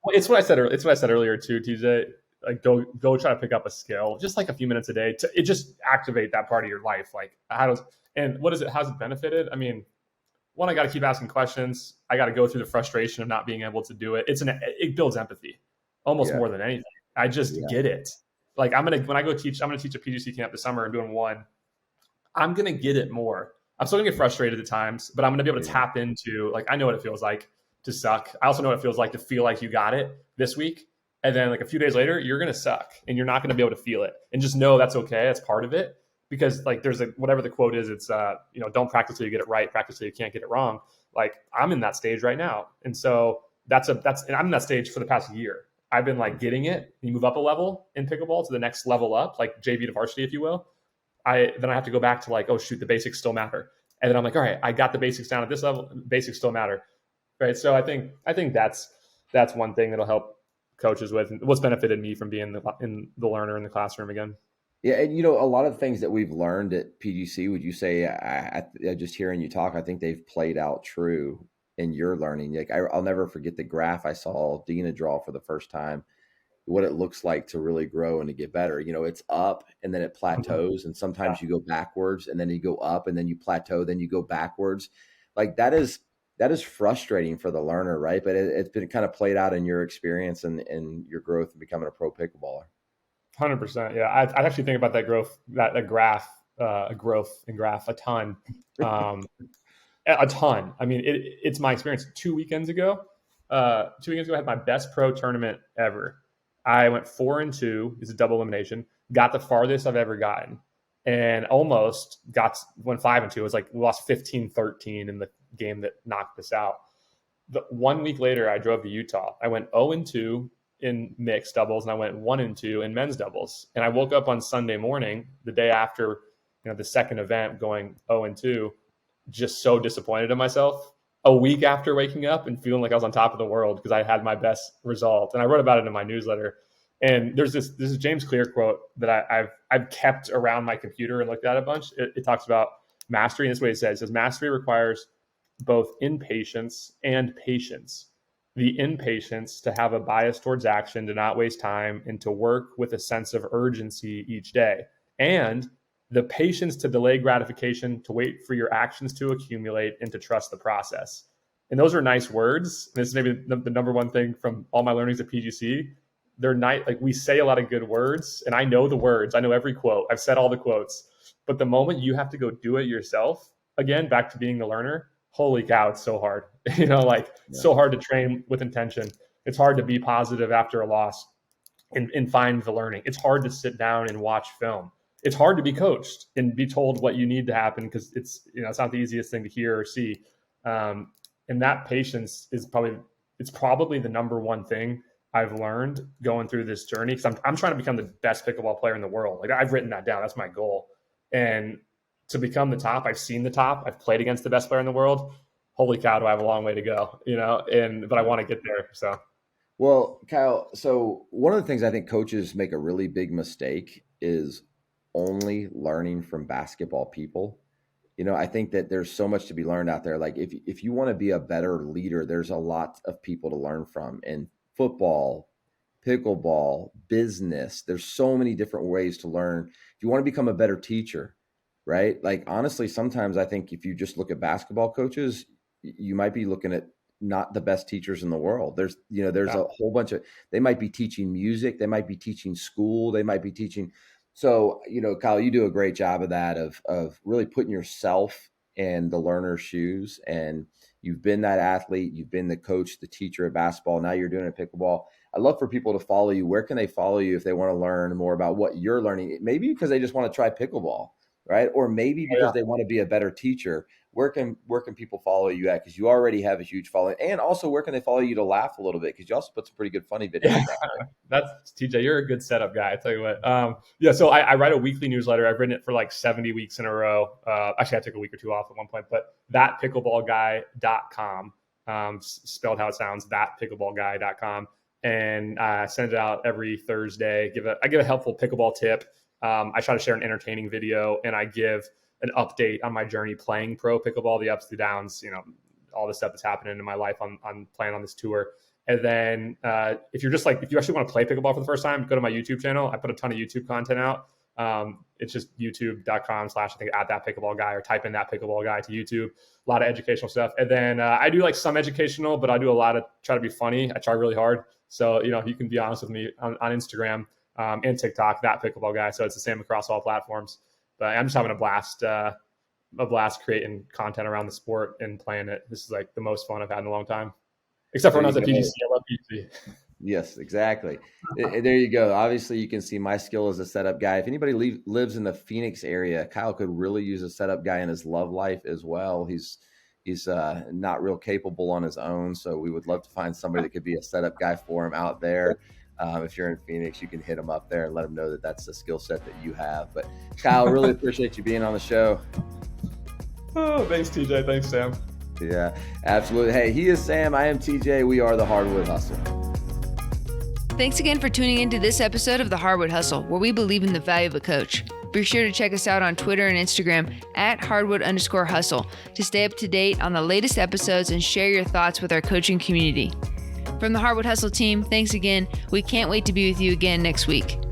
it's what I said. It's what I said earlier too, TJ. Like, go try to pick up a skill, just like a few minutes a day. It just activate that part of your life. Like, how's it benefited? I mean, one, I got to keep asking questions. I got to go through the frustration of not being able to do it. It builds empathy, almost more than anything. I just get it. Like, when I go teach, I'm gonna teach a PGC camp this summer. I'm doing one. I'm gonna get it more. I'm still gonna get frustrated at times, but I'm gonna be able to tap into, like, I know what it feels like to suck. I also know what it feels like to feel like you got it this week. And then like a few days later, you're going to suck and you're not going to be able to feel it. And just know that's okay. That's part of it. Because like there's whatever the quote is, it's, don't practice till you get it right. Practice till you can't get it wrong. Like, I'm in that stage right now. And so and I'm in that stage for the past year. I've been like getting it. You move up a level in pickleball to the next level up, like JV to varsity, if you will. Then I have to go back to like, oh shoot, the basics still matter. And then I'm like, all right, I got the basics down at this level. Basics still matter. Right. So I think that's one thing that'll help coaches with, and what's benefited me from being the learner in the classroom again. Yeah, and a lot of things that we've learned at PGC, would you say, I just hearing you talk, I think they've played out true in your learning. Like, I'll never forget the graph I saw Dina draw for the first time, what it looks like to really grow and to get better. It's up and then it plateaus, and sometimes you go backwards and then you go up and then you plateau, then you go backwards. Like, that is frustrating for the learner, right? But it's been kind of played out in your experience and your growth in becoming a pro pickleballer. 100%. Yeah. I actually think about that growth, that graph, growth and graph a ton. A ton. I mean, it's my experience. 2 weekends ago, I had my best pro tournament ever. I went 4-2. It's a double elimination. Got the farthest I've ever gotten, and almost went 5-2. It was like we lost 15-13 in the game that knocked us out. 1 week later, I drove to Utah. I went 0-2 in mixed doubles, and I went 1-2 in men's doubles. And I woke up on Sunday morning, the day after, the second event, going 0-2, just so disappointed in myself. A week after waking up and feeling like I was on top of the world because I had my best result. And I wrote about it in my newsletter. And there's this is James Clear quote that I've kept around my computer and looked at a bunch. It talks about mastery, and this is what it says. It says mastery requires both impatience and patience. The impatience to have a bias towards action, to not waste time, and to work with a sense of urgency each day. And the patience to delay gratification, to wait for your actions to accumulate, and to trust the process. And those are nice words. This is maybe the number one thing from all my learnings at PGC. They're nice. Like, we say a lot of good words, and I know the words. I know every quote. I've said all the quotes. But the moment you have to go do it yourself, again, back to being the learner, holy cow, it's so hard. So hard to train with intention. It's hard to be positive after a loss and find the learning. It's hard to sit down and watch film. It's hard to be coached and be told what you need to happen, because it's not the easiest thing to hear or see. And that patience is probably the number one thing I've learned going through this journey, because I'm trying to become the best pickleball player in the world. Like, I've written that down. That's my goal. And to become the top, I've seen the top. I've played against the best player in the world. Holy cow, do I have a long way to go, but I want to get there. So. Well, Kyle, so one of the things I think coaches make a really big mistake is only learning from basketball people. I think that there's so much to be learned out there. Like, if you want to be a better leader, there's a lot of people to learn from in football, pickleball, business. There's so many different ways to learn. If you want to become a better teacher, right? Like, honestly, sometimes I think if you just look at basketball coaches, you might be looking at not the best teachers in the world. There's a whole bunch of, they might be teaching music. They might be teaching school. They might be teaching. So, Kyle, you do a great job of that, of really putting yourself in the learner's shoes. And you've been that athlete, you've been the coach, the teacher of basketball. Now you're doing it at pickleball. I'd love for people to follow you. Where can they follow you if they want to learn more about what you're learning? Maybe because they just want to try pickleball, right? Or maybe because they want to be a better teacher. Where can people follow you at? Because you already have a huge following. And also, where can they follow you to laugh a little bit? Because you also put some pretty good funny videos out there. That's TJ. You're a good setup guy. I tell you what. So I write a weekly newsletter. I've written it for like 70 weeks in a row. Actually, I took a week or two off at one point. But thatpickleballguy.com, spelled how it sounds, thatpickleballguy.com, and I send it out every Thursday. I give a helpful pickleball tip. I try to share an entertaining video, and I give an update on my journey playing pro pickleball, the ups, the downs, all the stuff that's happening in my life on playing on this tour. And then if you actually want to play pickleball for the first time, go to my YouTube channel. I put a ton of YouTube content out. It's just youtube.com/@thatpickleball guy, or type in that pickleball guy to YouTube. A lot of educational stuff. And then I do like some educational, but I do a lot of try to be funny. I try really hard. So, you can be honest with me on Instagram and TikTok, that pickleball guy. So it's the same across all platforms. But I'm just having a blast creating content around the sport and playing it. This is like the most fun I've had in a long time. Except for when I was at PGC. I love PGC. Yes, exactly. There you go. Obviously, you can see my skill as a setup guy. If anybody lives in the Phoenix area, Kyle could really use a setup guy in his love life as well. He's not real capable on his own, so we would love to find somebody that could be a setup guy for him out there. If you're in Phoenix, you can hit him up there and let him know that that's the skill set that you have. But Kyle, really appreciate you being on the show. Oh, thanks, TJ. Thanks, Sam. Yeah, absolutely. Hey, he is Sam. I am TJ. We are the Hardwood Hustle. Thanks again for tuning into this episode of the Hardwood Hustle, where we believe in the value of a coach. Be sure to check us out on Twitter and Instagram @Hardwood_Hustle to stay up to date on the latest episodes and share your thoughts with our coaching community. From the Hardwood Hustle team, thanks again. We can't wait to be with you again next week.